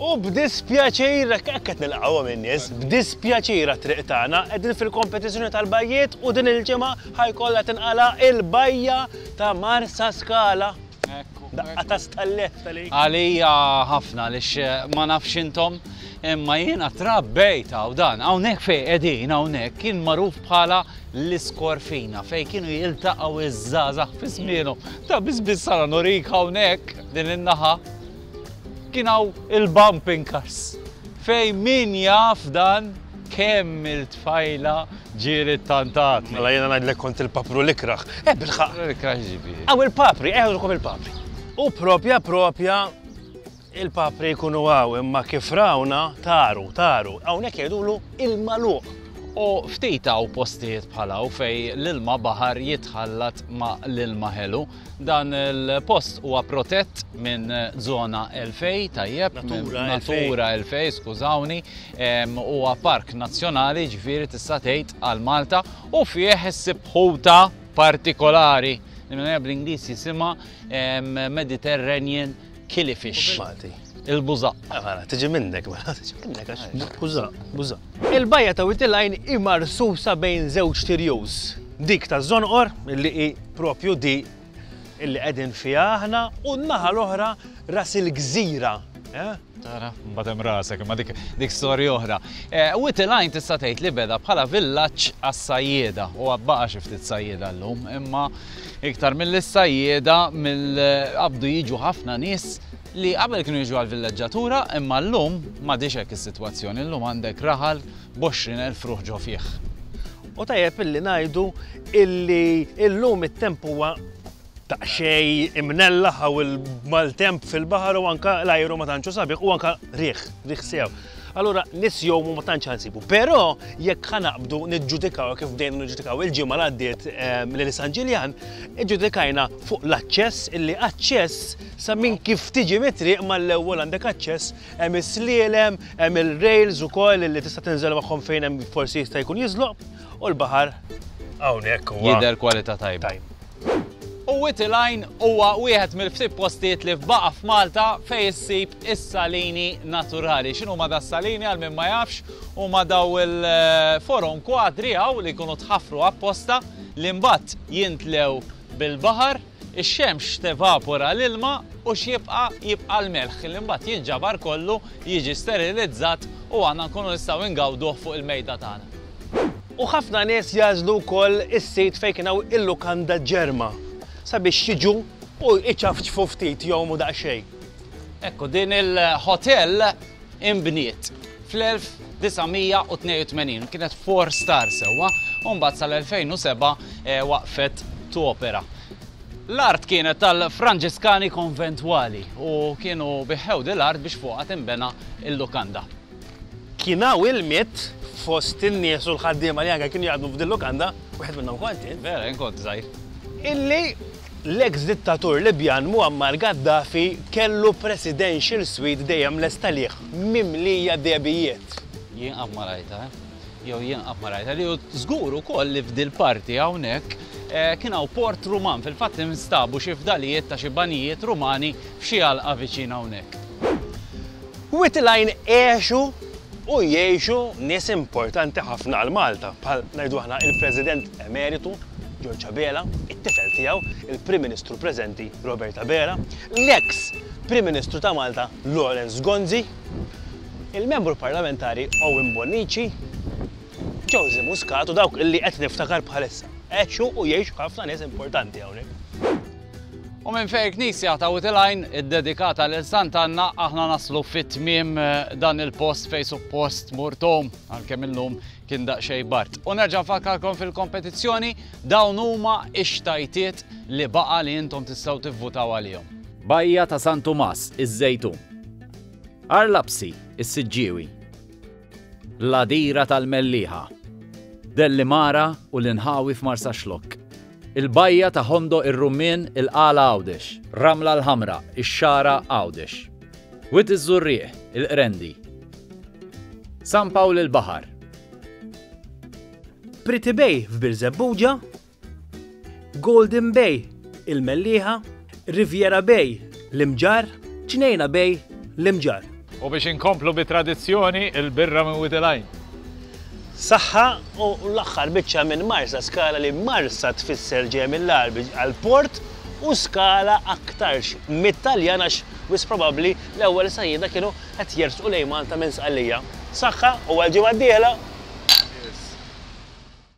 U b'dispjaċira, qed nilqgħu min-nies, b'dispjaċira triq tagħna qegħdin fil-kompetizzjoni tal-bajjiet u din il-ġimgħa ħajkollha tinqala il-bajja ta' Marsa Scala. Daqqa ta' stallett tal-ejk. Għalija ħafna għaliex ma nafx intom imma jiena trabbejt u dan hawnhekk fejn qegħdin hawnhekk kien magħruf bħala l-Iskorfina fejn kienu jiltaqgħu iż-żgħażagħ fi żmienhom. Ta' biss sara nurik hawnhekk din in-naħa kien hawn il-bumping cars fejn min jaf dan kemm il-tfajla ġieli tantat. Mela jiena ngħidlek kont il-papru l-ikraħ. Bilħaq. L-ikraħ ġifieri. Aw il-papri, eħdukom il-papri. U propja il-papri jkunu għaw imma kif rawna taru. Hawnhekk jgħidulu il-maluq. U ftit hawn postijiet bħala fej l-ilma baħar jitħallat ma' l-ilma ħelu. Dan il-post huwa protett minn żona 2000 tajjeb, Natura 2000, skużawni, huwa park nazzjonali ġifieri tista' tgħid għal Malta u fih issib ħuta partikolari li bl-Ingliż jisimha Mediterranean Killifish. Il-bużaq. Tiġi minnek, bużaq. Il-bajja ta' Whittline imarsusa bejn żewġ tirjuż. Dik ta' Żonqor, illi hi propju di illi qegħdin fiha aħna u n-naħa l-oħra ras il-Gżira. Tara, mbagħad hemm rasek, imma dik storja oħra. Whittline tista' tgħid li beda bħala villaġġ għas-sajjieda u baqa' xi ftit sajjieda llum, imma iktar mill-sajjieda mill-qabdu jiġu ħafna nies li qabel kienu jiġu għall-villaġġatura imma llum m'għadix hekk is-sitwazzjoni, llum għandek raħal b'20,000 ruħ ġo fih. U tajjeb illi ngħidu illi llum it-temp huwa daqsxejn imnellaħ u mal-temp fil-baħar u anke l-ajru ma tantx sabiħ u anke riħ sew. Allura nis jowmu ma tantx ħansibu. Però jekk ħanaqbdu niġġudikaw kif bdejna niġġudikaw il-ġimgħa li għaddiet lil San Ġiljan, iġġudikajna fuq l-aċċess illi aċċess sa minn kif tiġi mitriq mal-ewwel għandek aċċess hemm is-slielem, hemm il-rails ukoll illi tista' tinżel magħhom fejn hemm forsi jista' jkun jiżloq u l-baħar hawnhekk huwa jidher kwalità tajba. U Whittline huwa wieħed mill-ftit postijiet li fbaqa' f'Malta fejn issib is-salini naturali. X'inhu ma das-salini għal min ma jafx huma daw il-forom kwadri hawn li jkunu tħaffru apposta li mbagħad jintlew bil-baħar, ix-xemx tevapora l-ilma u x'jibqa' l-melħ li mbagħad jinġabar kollu jiġi sterilizzat u aħna nkunu nistgħu ngawduh fuq il-mejda tagħna. U ħafna nies jażlu wkoll is-sit fejn kien hawn il-lukanda ġerma sabiex jiġu u iċafċfu ftit jowmu daqsxejn. Ekku din il-hotel imbniet fl-1982, kienet 4 star sewwa, u mbagħad sal-2007 waqfet topera. L-art kienet tal-Franġiskani konventwali u kienu biħew dil-art biex fuqha tinbena il-lukanda. Kien hawn il-miet fost in-nies u l-ħaddiema li anke kienu jaħdmu f'dil-lukanda, wieħed minnhom kont jien. Vera, jien kont żgħir. Illi l-ex dittatur Libjan Muammar Gaddafi kellu presidential suite dejjem l-estalih mimlija debijiet. Jien qatt ma rajtha, li żgur ukoll li f'dil parti hawnhekk kien hawn port Ruman, fil-fatt instabu xi fdalijiet ta' xi banijiet Rumani f'xi għalqa viċin hawnhekk. Whittline għexu u jgħixu nies importanti ħafna għal Malta, bħal ngħidu aħna il-President Emeritu George Abela, it-tifel tiegħu, il-Prim Ministru preżenti Robert Abela, l-ex Prim Ministru ta' Malta Lawrence Gonzi, il-membru parlamentari Owen Bonnici, Joseph Muscat u dawk illi qed niftakar bħalissa. Għexu u jgħixu ħafna nies importanti hawnhekk. U minn fejn knisja ta' Whittline iddedikata lil Sant'Anna aħna naslu fit-tmiem dan il-post fejn suppost murtom għalkemm illum kien daqsxejn bart. U nerġa' nfakkarkom fil-kompetizzjoni dawn huma x-xtajtiet li baqa' li intom tistgħu tivvutaw għalihom. Bajja ta' San Tumas, iż-Żejtun. Arlabsi, is-Siġġiewi. Ladira tal-Mellieħa. Dellimara u l-Inħawi f'Marsa Xlokk. Il-bajja ta' Hondo ir-Rumien il-Qala Għawdex, Ramla l-Ħamra, ix-Xara Għawdex. Witt iż-Żurrieħ, il-Qrendi. San Pawl il-Baħar. Pretty Bay f'Birzebbuġa, Golden Bay il-Mellieħa, Riviera Bay l-Imġar, Ġnejna Bay l-Imġar. U biex inkomplu bit-tradizzjoni il-birra minn Witilajn. Saħħa u l-aħħar biċċa minn Marsa, skala li Marsa tfisser ġej mill-Arbi għall-port u skala aktarx mit-Taljan għax wis probabbli l-ewwel sajjieda kienu qed jersqu lejn Malta minn Sqallija. Saħħa u għal ġimgħa d-dieħla